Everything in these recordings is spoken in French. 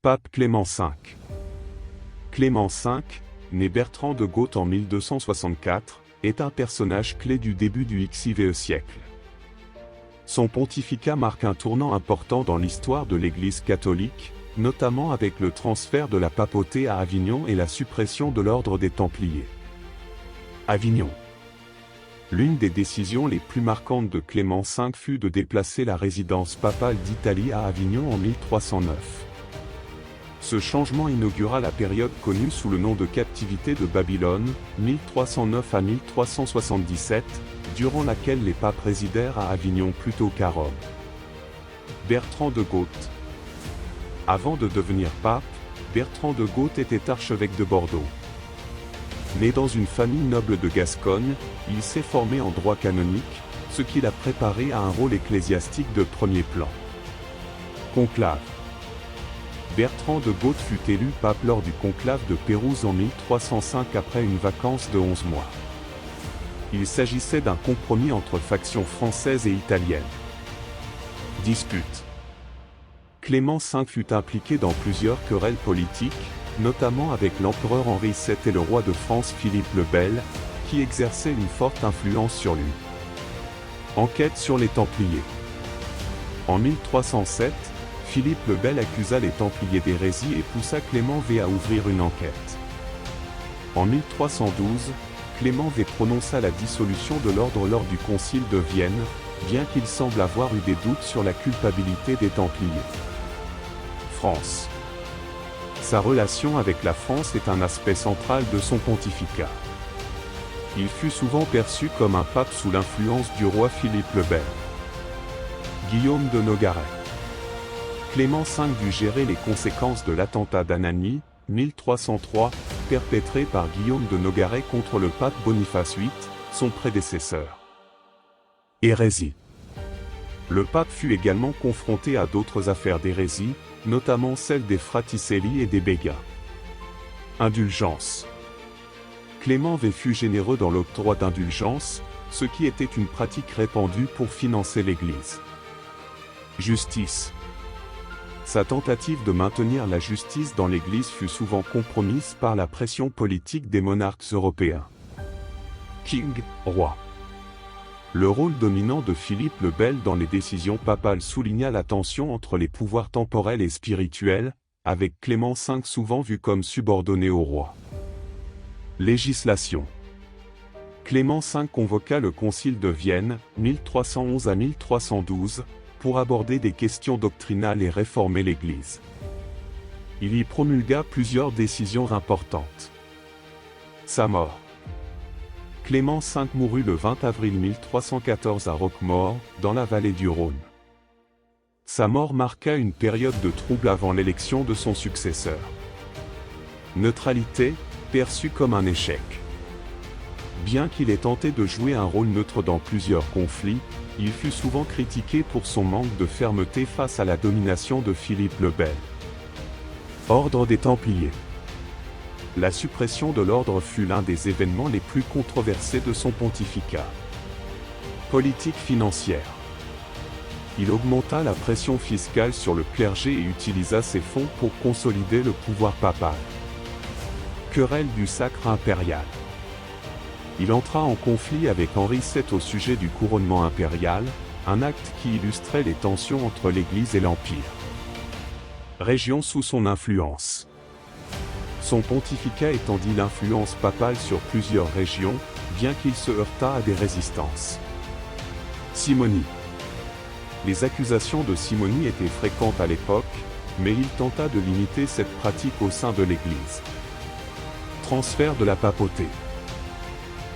Pape Clément V. Clément V, né Bertrand de Goth en 1264, est un personnage clé du début du XIVe siècle. Son pontificat marque un tournant important dans l'histoire de l'Église catholique, notamment avec le transfert de la papauté à Avignon et la suppression de l'ordre des Templiers. Avignon. L'une des décisions les plus marquantes de Clément V fut de déplacer la résidence papale d'Italie à Avignon en 1309. Ce changement inaugura la période connue sous le nom de captivité de Babylone, 1309 à 1377, durant laquelle les papes résidèrent à Avignon plutôt qu'à Rome. Bertrand de Goth. Avant de devenir pape, Bertrand de Goth était archevêque de Bordeaux. Né dans une famille noble de Gascogne, il s'est formé en droit canonique, ce qui l'a préparé à un rôle ecclésiastique de premier plan. Conclave. Bertrand de Goth fut élu pape lors du conclave de Pérouse en 1305 après une vacance de 11 mois. Il s'agissait d'un compromis entre factions françaises et italiennes. Dispute. Clément V fut impliqué dans plusieurs querelles politiques, notamment avec l'empereur Henri VII et le roi de France Philippe le Bel, qui exerçaient une forte influence sur lui. Enquête sur les Templiers. En 1307, Philippe le Bel accusa les Templiers d'hérésie et poussa Clément V à ouvrir une enquête. En 1312, Clément V prononça la dissolution de l'ordre lors du concile de Vienne, bien qu'il semble avoir eu des doutes sur la culpabilité des Templiers. France. Sa relation avec la France est un aspect central de son pontificat. Il fut souvent perçu comme un pape sous l'influence du roi Philippe le Bel. Guillaume de Nogaret. Clément V dut gérer les conséquences de l'attentat d'Anagni, 1303, perpétré par Guillaume de Nogaret contre le pape Boniface VIII, son prédécesseur. Hérésie. Le pape fut également confronté à d'autres affaires d'hérésie, notamment celle des Fraticelli et des Béguin. Indulgence. Clément V fut généreux dans l'octroi d'indulgence, ce qui était une pratique répandue pour financer l'Église. Justice. Sa tentative de maintenir la justice dans l'Église fut souvent compromise par la pression politique des monarques européens. King, roi. Le rôle dominant de Philippe le Bel dans les décisions papales souligna la tension entre les pouvoirs temporels et spirituels, avec Clément V souvent vu comme subordonné au roi. Législation. Clément V convoqua le concile de Vienne, 1311 à 1312, pour aborder des questions doctrinales et réformer l'Église. Il y promulgua plusieurs décisions importantes. Sa mort. Clément V mourut le 20 avril 1314 à Roquemaure, dans la vallée du Rhône. Sa mort marqua une période de trouble avant l'élection de son successeur. Neutralité, perçue comme un échec. Bien qu'il ait tenté de jouer un rôle neutre dans plusieurs conflits, il fut souvent critiqué pour son manque de fermeté face à la domination de Philippe le Bel. Ordre des Templiers. La suppression de l'ordre fut l'un des événements les plus controversés de son pontificat. Politique financière. Il augmenta la pression fiscale sur le clergé et utilisa ces fonds pour consolider le pouvoir papal. Querelle du sacre impérial. Il entra en conflit avec Henri VII au sujet du couronnement impérial, un acte qui illustrait les tensions entre l'Église et l'Empire. Région sous son influence. Son pontificat étendit l'influence papale sur plusieurs régions, bien qu'il se heurtât à des résistances. Simonie. Les accusations de simonie étaient fréquentes à l'époque, mais il tenta de limiter cette pratique au sein de l'Église. Transfert de la papauté.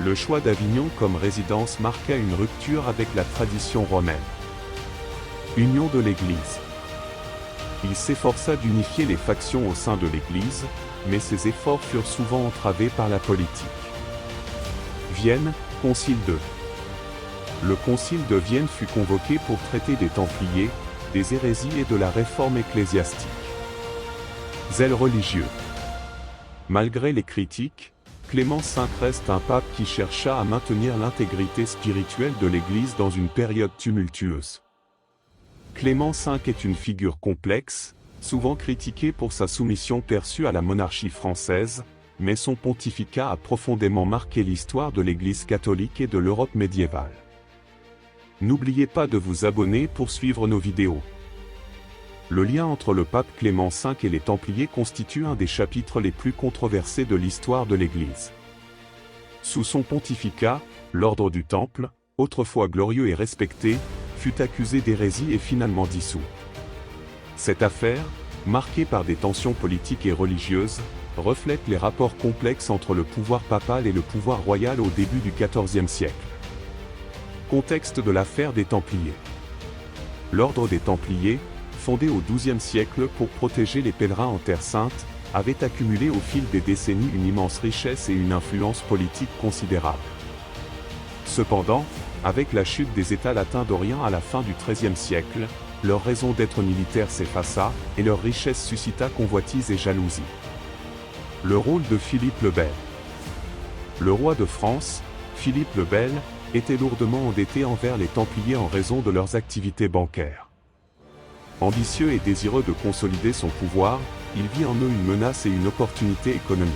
Le choix d'Avignon comme résidence marqua une rupture avec la tradition romaine. Union de l'Église. Il s'efforça d'unifier les factions au sein de l'Église, mais ses efforts furent souvent entravés par la politique. Vienne, Concile II. Le Concile de Vienne fut convoqué pour traiter des Templiers, des hérésies et de la réforme ecclésiastique. Zèle religieux. Malgré les critiques, Clément V reste un pape qui chercha à maintenir l'intégrité spirituelle de l'Église dans une période tumultueuse. Clément V est une figure complexe, Souvent critiqué pour sa soumission perçue à la monarchie française, mais son pontificat a profondément marqué l'histoire de l'Église catholique et de l'Europe médiévale. N'oubliez pas de vous abonner pour suivre nos vidéos. Le lien entre le pape Clément V et les Templiers constitue un des chapitres les plus controversés de l'histoire de l'Église. Sous son pontificat, l'ordre du Temple, autrefois glorieux et respecté, fut accusé d'hérésie et finalement dissous. Cette affaire, marquée par des tensions politiques et religieuses, reflète les rapports complexes entre le pouvoir papal et le pouvoir royal au début du XIVe siècle. Contexte de l'affaire des Templiers. L'ordre des Templiers, fondé au XIIe siècle pour protéger les pèlerins en Terre Sainte, avait accumulé au fil des décennies une immense richesse et une influence politique considérable. Cependant, avec la chute des États latins d'Orient à la fin du XIIIe siècle, leur raison d'être militaire s'effaça, et leur richesse suscita convoitise et jalousie. Le rôle de Philippe le Bel. Le roi de France, Philippe le Bel, était lourdement endetté envers les Templiers en raison de leurs activités bancaires. Ambitieux et désireux de consolider son pouvoir, il vit en eux une menace et une opportunité économique.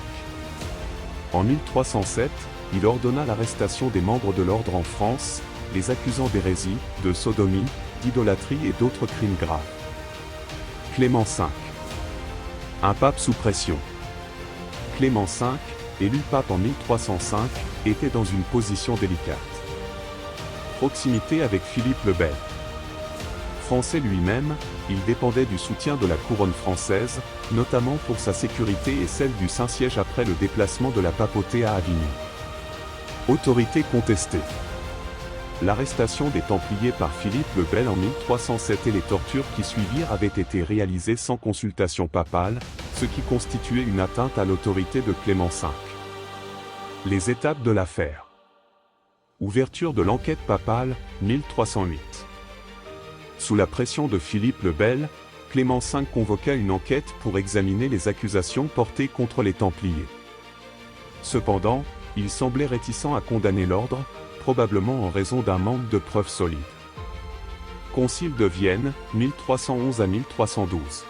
En 1307, il ordonna l'arrestation des membres de l'ordre en France, les accusant d'hérésie, de sodomie, d'idolâtrie et d'autres crimes graves. Clément V. Un pape sous pression. Clément V, élu pape en 1305, était dans une position délicate. Proximité avec Philippe le Bel. Français lui-même, il dépendait du soutien de la couronne française, notamment pour sa sécurité et celle du Saint-Siège après le déplacement de la papauté à Avignon. Autorité contestée. L'arrestation des Templiers par Philippe le Bel en 1307 et les tortures qui suivirent avaient été réalisées sans consultation papale, ce qui constituait une atteinte à l'autorité de Clément V. Les étapes de l'affaire. Ouverture de l'enquête papale, 1308. Sous la pression de Philippe le Bel, Clément V convoqua une enquête pour examiner les accusations portées contre les Templiers. Cependant, il semblait réticent à condamner l'ordre, probablement en raison d'un manque de preuves solides. Concile de Vienne, 1311 à 1312.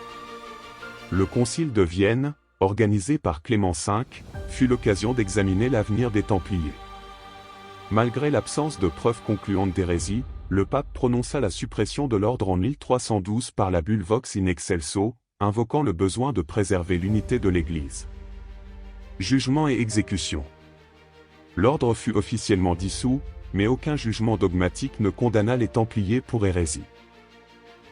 Le Concile de Vienne, organisé par Clément V, fut l'occasion d'examiner l'avenir des Templiers. Malgré l'absence de preuves concluantes d'hérésie, le pape prononça la suppression de l'ordre en 1312 par la bulle Vox in Excelso, invoquant le besoin de préserver l'unité de l'Église. Jugement et exécution. L'ordre fut officiellement dissous, mais aucun jugement dogmatique ne condamna les Templiers pour hérésie.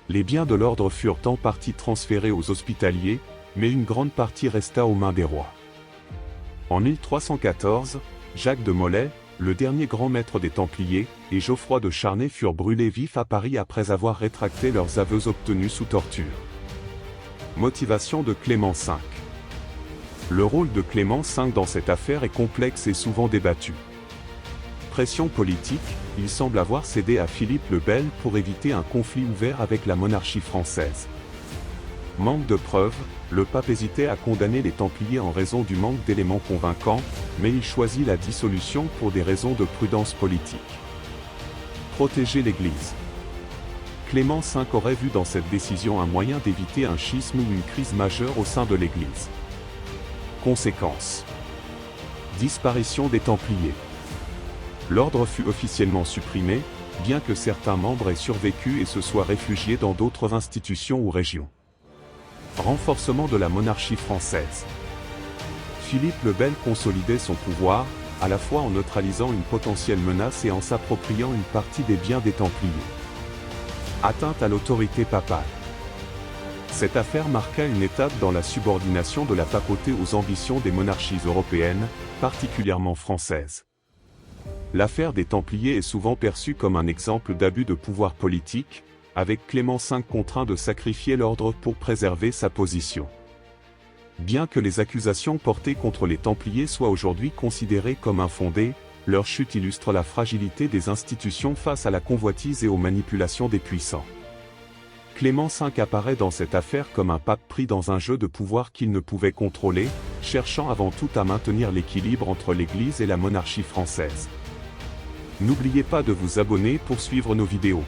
Les biens de l'ordre furent en partie transférés aux Hospitaliers, mais une grande partie resta aux mains des rois. En 1314, Jacques de Molay, le dernier grand maître des Templiers, et Geoffroy de Charnay furent brûlés vifs à Paris après avoir rétracté leurs aveux obtenus sous torture. Motivation de Clément V. Le rôle de Clément V dans cette affaire est complexe et souvent débattu. Pression politique, il semble avoir cédé à Philippe le Bel pour éviter un conflit ouvert avec la monarchie française. Manque de preuves, le pape hésitait à condamner les Templiers en raison du manque d'éléments convaincants, mais il choisit la dissolution pour des raisons de prudence politique. Protéger l'Église. Clément V aurait vu dans cette décision un moyen d'éviter un schisme ou une crise majeure au sein de l'Église. Conséquences. Disparition des Templiers. L'ordre fut officiellement supprimé, bien que certains membres aient survécu et se soient réfugiés dans d'autres institutions ou régions. Renforcement de la monarchie française. Philippe le Bel consolidait son pouvoir, à la fois en neutralisant une potentielle menace et en s'appropriant une partie des biens des Templiers. Atteinte à l'autorité papale. Cette affaire marqua une étape dans la subordination de la papauté aux ambitions des monarchies européennes, particulièrement françaises. L'affaire des Templiers est souvent perçue comme un exemple d'abus de pouvoir politique, avec Clément V contraint de sacrifier l'ordre pour préserver sa position. Bien que les accusations portées contre les Templiers soient aujourd'hui considérées comme infondées, leur chute illustre la fragilité des institutions face à la convoitise et aux manipulations des puissants. Clément V apparaît dans cette affaire comme un pape pris dans un jeu de pouvoir qu'il ne pouvait contrôler, cherchant avant tout à maintenir l'équilibre entre l'Église et la monarchie française. N'oubliez pas de vous abonner pour suivre nos vidéos.